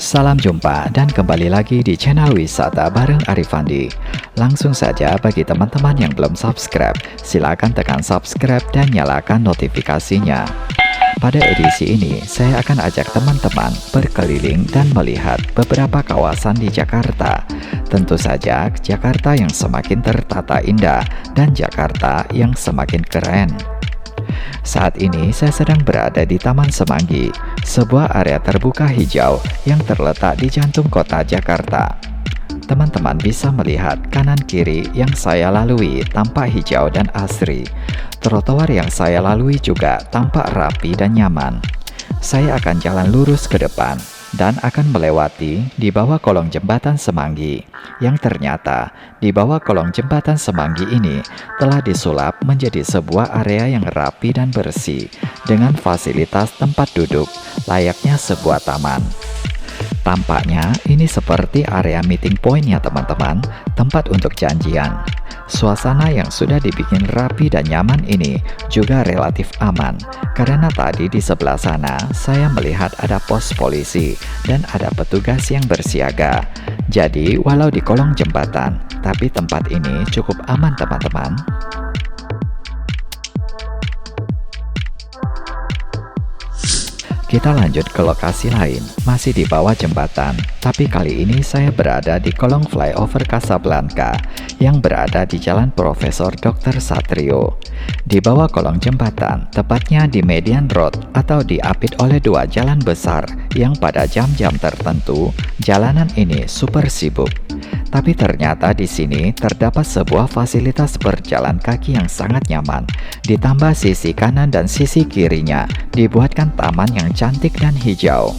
Salam jumpa dan kembali lagi di channel wisata bareng Arifandi. Langsung saja bagi teman-teman yang belum subscribe, silakan tekan subscribe dan nyalakan notifikasinya. Pada edisi ini, saya akan ajak teman-teman berkeliling dan melihat beberapa kawasan di Jakarta. Tentu saja, Jakarta yang semakin tertata indah dan Jakarta yang semakin keren. Saat ini saya sedang berada di Taman Semanggi, sebuah area terbuka hijau yang terletak di jantung kota Jakarta. Teman-teman bisa melihat kanan kiri yang saya lalui tampak hijau dan asri. Trotoar yang saya lalui juga tampak rapi dan nyaman. Saya akan jalan lurus ke depan dan akan melewati di bawah kolong jembatan Semanggi, yang ternyata di bawah kolong jembatan Semanggi ini telah disulap menjadi sebuah area yang rapi dan bersih dengan fasilitas tempat duduk layaknya sebuah taman. Tampaknya ini seperti area meeting point ya teman-teman, tempat untuk janjian. Suasana yang sudah dibikin rapi dan nyaman ini juga relatif aman, karena tadi di sebelah sana saya melihat ada pos polisi dan ada petugas yang bersiaga. Jadi walau di kolong jembatan, tapi tempat ini cukup aman teman-teman. Kita lanjut ke lokasi lain, masih di bawah jembatan, tapi kali ini saya berada di kolong flyover Casablanca yang berada di Jalan Profesor Dr. Satrio. Di bawah kolong jembatan, tepatnya di Median Road atau diapit oleh dua jalan besar yang pada jam-jam tertentu, jalanan ini super sibuk. Tapi ternyata di sini terdapat sebuah fasilitas berjalan kaki yang sangat nyaman. Ditambah sisi kanan dan sisi kirinya dibuatkan taman yang cantik dan hijau.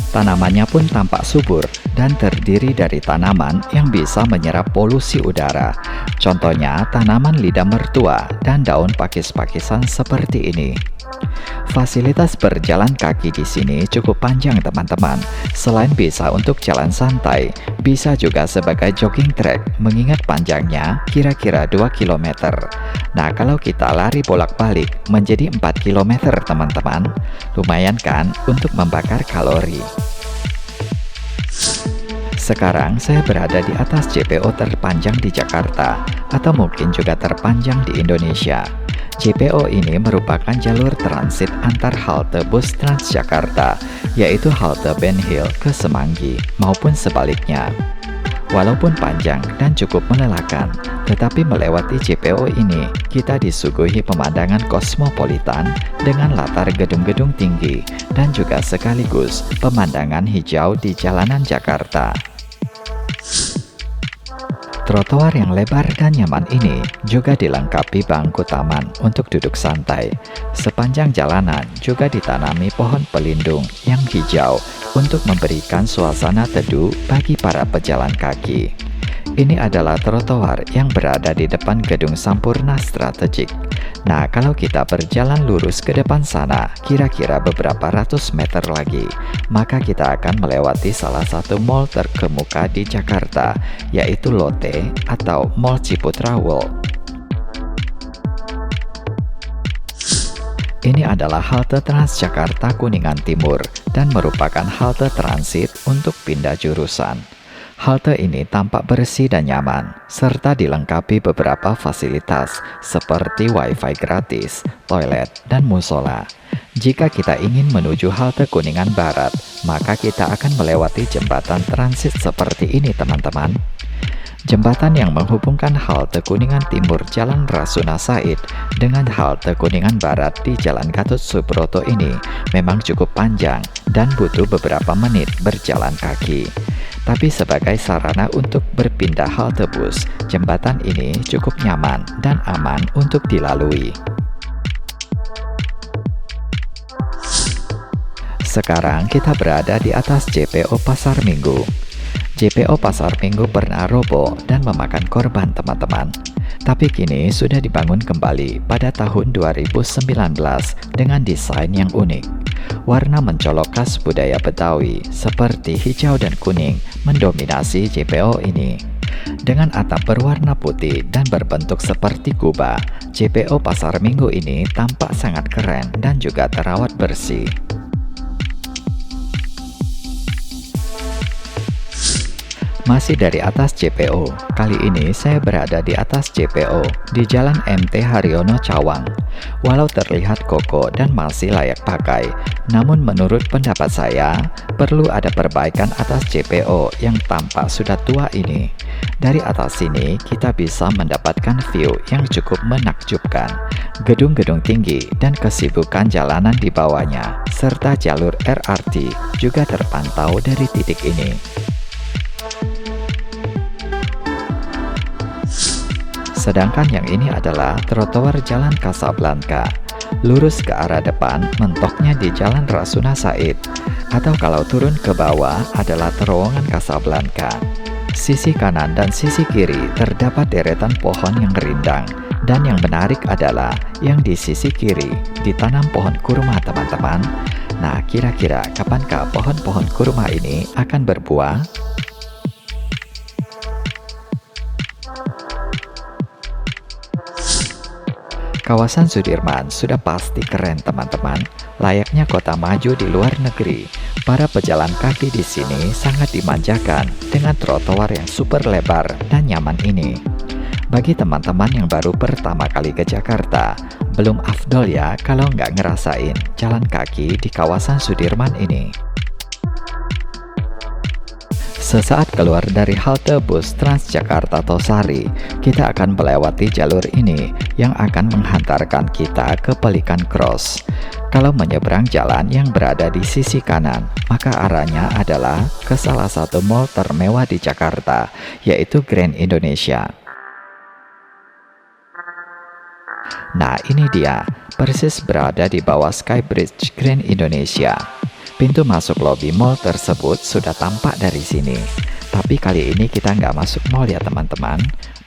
Tanamannya pun tampak subur dan terdiri dari tanaman yang bisa menyerap polusi udara. Contohnya tanaman lidah mertua dan daun pakis-pakisan seperti ini. Fasilitas berjalan kaki di sini cukup panjang teman-teman. Selain bisa untuk jalan santai, bisa juga sebagai jogging track mengingat panjangnya kira-kira 2 km. Nah, kalau kita lari bolak-balik menjadi 4 km teman-teman, lumayan kan untuk membakar kalori. Sekarang saya berada di atas JPO terpanjang di Jakarta, atau mungkin juga terpanjang di Indonesia. JPO ini merupakan jalur transit antar halte bus Transjakarta, yaitu halte Ben Hill ke Semanggi, maupun sebaliknya. Walaupun panjang dan cukup melelahkan, tetapi melewati JPO ini, kita disuguhi pemandangan kosmopolitan dengan latar gedung-gedung tinggi, dan juga sekaligus pemandangan hijau di jalanan Jakarta. Trotoar yang lebar dan nyaman ini juga dilengkapi bangku taman untuk duduk santai. Sepanjang jalanan juga ditanami pohon pelindung yang hijau untuk memberikan suasana teduh bagi para pejalan kaki. Ini adalah trotoar yang berada di depan gedung Sampurna Strategik. Nah, kalau kita berjalan lurus ke depan sana, kira-kira beberapa ratus meter lagi, maka kita akan melewati salah satu mall terkemuka di Jakarta, yaitu Lotte atau Mall Ciputra World. Ini adalah halte Transjakarta Kuningan Timur dan merupakan halte transit untuk pindah jurusan. Halte ini tampak bersih dan nyaman, serta dilengkapi beberapa fasilitas seperti wifi gratis, toilet, dan musola. Jika kita ingin menuju halte Kuningan Barat, maka kita akan melewati jembatan transit seperti ini teman-teman. Jembatan yang menghubungkan halte Kuningan Timur Jalan Rasuna Said dengan halte Kuningan Barat di Jalan Gatot Subroto ini memang cukup panjang dan butuh beberapa menit berjalan kaki. Tapi sebagai sarana untuk berpindah halte bus, jembatan ini cukup nyaman dan aman untuk dilalui. Sekarang kita berada di atas JPO Pasar Minggu. JPO Pasar Minggu pernah roboh dan memakan korban teman-teman. Tapi kini sudah dibangun kembali pada tahun 2019 dengan desain yang unik. Warna mencolok khas budaya Betawi seperti hijau dan kuning mendominasi JPO ini. Dengan atap berwarna putih dan berbentuk seperti kubah, JPO Pasar Minggu ini tampak sangat keren dan juga terawat bersih. Masih dari atas JPO, kali ini saya berada di atas JPO di Jalan MT Haryono Cawang. Walau terlihat kokoh dan masih layak pakai, namun menurut pendapat saya, perlu ada perbaikan atas JPO yang tampak sudah tua ini. Dari atas sini, kita bisa mendapatkan view yang cukup menakjubkan, gedung-gedung tinggi dan kesibukan jalanan di bawahnya, serta jalur LRT juga terpantau dari titik ini. Sedangkan yang ini adalah trotoar Jalan Casablanca. Lurus ke arah depan, mentoknya di Jalan Rasuna Said. Atau kalau turun ke bawah adalah terowongan Casablanca. Sisi kanan dan sisi kiri terdapat deretan pohon yang rindang. Dan yang menarik adalah yang di sisi kiri ditanam pohon kurma, teman-teman. Nah, kira-kira kapankah pohon-pohon kurma ini akan berbuah? Kawasan Sudirman sudah pasti keren, teman-teman. Layaknya kota maju di luar negeri. Para pejalan kaki di sini sangat dimanjakan dengan trotoar yang super lebar dan nyaman ini. Bagi teman-teman yang baru pertama kali ke Jakarta, belum afdol ya kalau nggak ngerasain jalan kaki di kawasan Sudirman ini. Sesaat keluar dari halte bus Transjakarta Tosari, kita akan melewati jalur ini yang akan menghantarkan kita ke Pelikan Cross. Kalau menyeberang jalan yang berada di sisi kanan, maka arahnya adalah ke salah satu mall termewah di Jakarta, yaitu Grand Indonesia. Nah, ini dia, persis berada di bawah Skybridge Grand Indonesia. Pintu masuk lobi mall tersebut sudah tampak dari sini. Tapi kali ini kita nggak masuk mall ya teman-teman,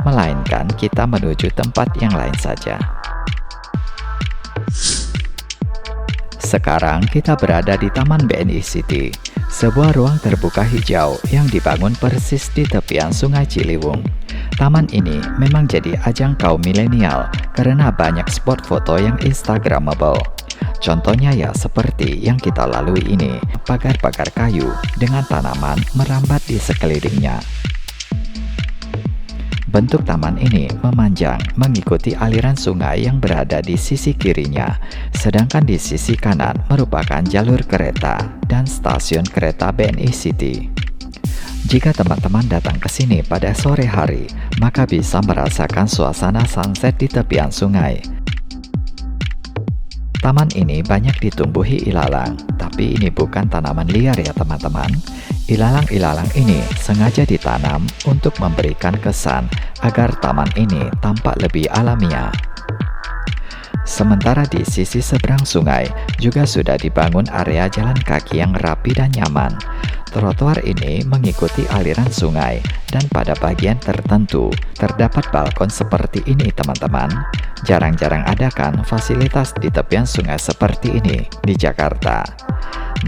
melainkan kita menuju tempat yang lain saja. Sekarang kita berada di Taman BNI City, sebuah ruang terbuka hijau yang dibangun persis di tepian Sungai Ciliwung. Taman ini memang jadi ajang kaum milenial karena banyak spot foto yang instagramable. Contohnya ya seperti yang kita lalui ini, pagar-pagar kayu dengan tanaman merambat di sekelilingnya. Bentuk taman ini memanjang mengikuti aliran sungai yang berada di sisi kirinya, sedangkan di sisi kanan merupakan jalur kereta dan stasiun kereta BNI City. Jika teman-teman datang ke sini pada sore hari, maka bisa merasakan suasana sunset di tepian sungai. Taman ini banyak ditumbuhi ilalang, tapi ini bukan tanaman liar ya teman-teman. Ilalang-ilalang ini sengaja ditanam untuk memberikan kesan agar taman ini tampak lebih alamiah. Sementara di sisi seberang sungai juga sudah dibangun area jalan kaki yang rapi dan nyaman. Trotoar ini mengikuti aliran sungai dan pada bagian tertentu terdapat balkon seperti ini teman-teman. Jarang-jarang ada kan fasilitas di tepian sungai seperti ini di Jakarta.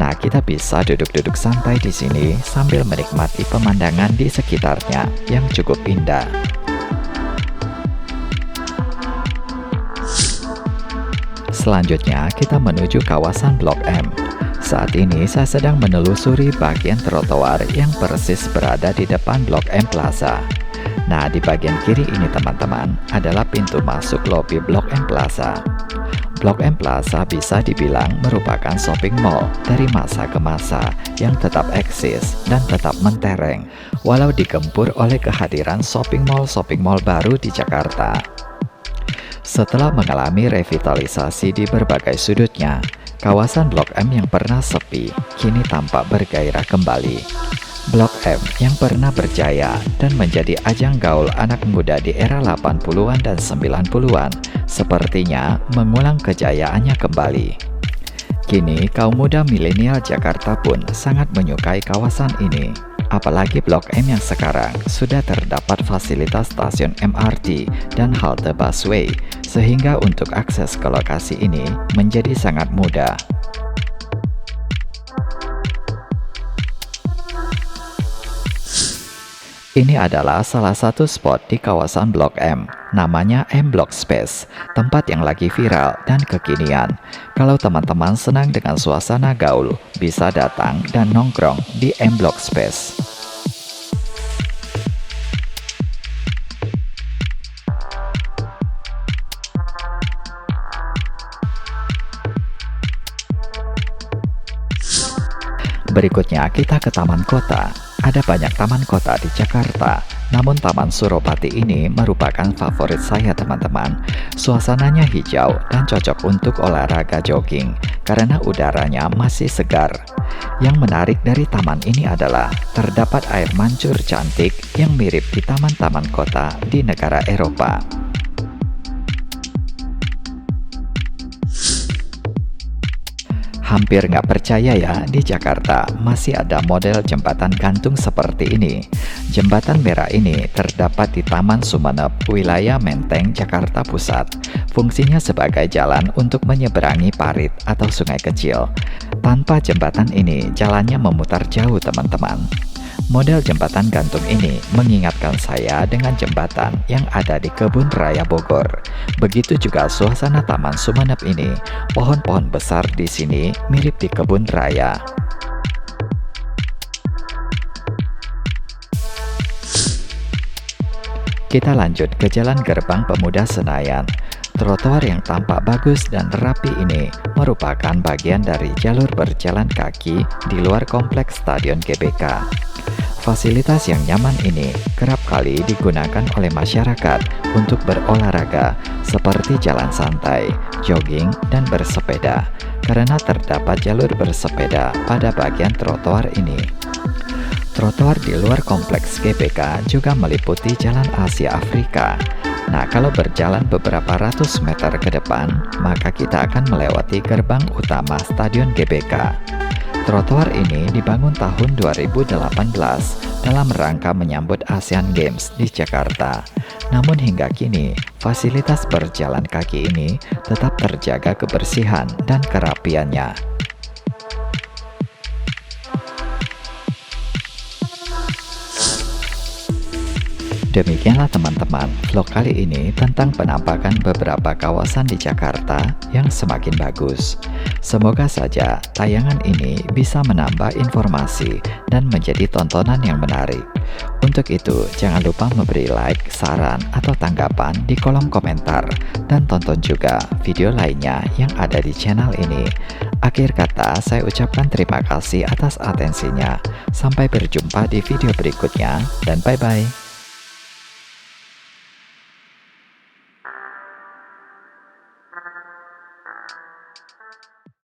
Nah, kita bisa duduk-duduk santai di sini sambil menikmati pemandangan di sekitarnya yang cukup indah. Selanjutnya, kita menuju kawasan Blok M. Saat ini saya sedang menelusuri bagian trotoar yang persis berada di depan Blok M Plaza. Nah, di bagian kiri ini teman-teman adalah pintu masuk lobi Blok M Plaza. Blok M Plaza bisa dibilang merupakan shopping mall dari masa ke masa yang tetap eksis dan tetap mentereng, walau digempur oleh kehadiran shopping mall baru di Jakarta. Setelah mengalami revitalisasi di berbagai sudutnya, kawasan Blok M yang pernah sepi kini tampak bergairah kembali. Blok M yang pernah berjaya dan menjadi ajang gaul anak muda di era 80-an dan 90-an sepertinya mengulang kejayaannya kembali. Kini kaum muda milenial Jakarta pun sangat menyukai kawasan ini. Apalagi Blok M yang sekarang sudah terdapat fasilitas stasiun MRT dan halte busway, sehingga untuk akses ke lokasi ini menjadi sangat mudah. Ini adalah salah satu spot di kawasan Blok M, namanya M Block Space, tempat yang lagi viral dan kekinian. Kalau teman-teman senang dengan suasana gaul, bisa datang dan nongkrong di M Block Space. Berikutnya kita ke taman kota. Ada banyak taman kota di Jakarta, namun Taman Suropati ini merupakan favorit saya teman-teman. Suasananya hijau dan cocok untuk olahraga jogging karena udaranya masih segar. Yang menarik dari taman ini adalah terdapat air mancur cantik yang mirip di taman-taman kota di negara Eropa. Hampir nggak percaya ya, di Jakarta masih ada model jembatan gantung seperti ini. Jembatan merah ini terdapat di Taman Sumeneb, wilayah Menteng, Jakarta Pusat. Fungsinya sebagai jalan untuk menyeberangi parit atau sungai kecil. Tanpa jembatan ini, jalannya memutar jauh teman-teman. Model jembatan gantung ini mengingatkan saya dengan jembatan yang ada di Kebun Raya Bogor. Begitu juga suasana Taman Sumeneb ini. Pohon-pohon besar di sini mirip di kebun raya. Kita lanjut ke Jalan Gerbang Pemuda Senayan. Trotoar yang tampak bagus dan rapi ini merupakan bagian dari jalur berjalan kaki di luar kompleks Stadion GBK. Fasilitas yang nyaman ini kerap kali digunakan oleh masyarakat untuk berolahraga seperti jalan santai, jogging, dan bersepeda karena terdapat jalur bersepeda pada bagian trotoar ini. Trotoar di luar kompleks GBK juga meliputi Jalan Asia Afrika. Nah, kalau berjalan beberapa ratus meter ke depan, maka kita akan melewati gerbang utama Stadion GBK. Trotoar ini dibangun tahun 2018 dalam rangka menyambut Asian Games di Jakarta. Namun hingga kini, fasilitas berjalan kaki ini tetap terjaga kebersihan dan kerapiannya. Demikianlah teman-teman, vlog kali ini tentang penampakan beberapa kawasan di Jakarta yang semakin bagus. Semoga saja tayangan ini bisa menambah informasi dan menjadi tontonan yang menarik. Untuk itu, jangan lupa memberi like, saran, atau tanggapan di kolom komentar, dan tonton juga video lainnya yang ada di channel ini. Akhir kata, saya ucapkan terima kasih atas atensinya. Sampai berjumpa di video berikutnya, dan bye-bye.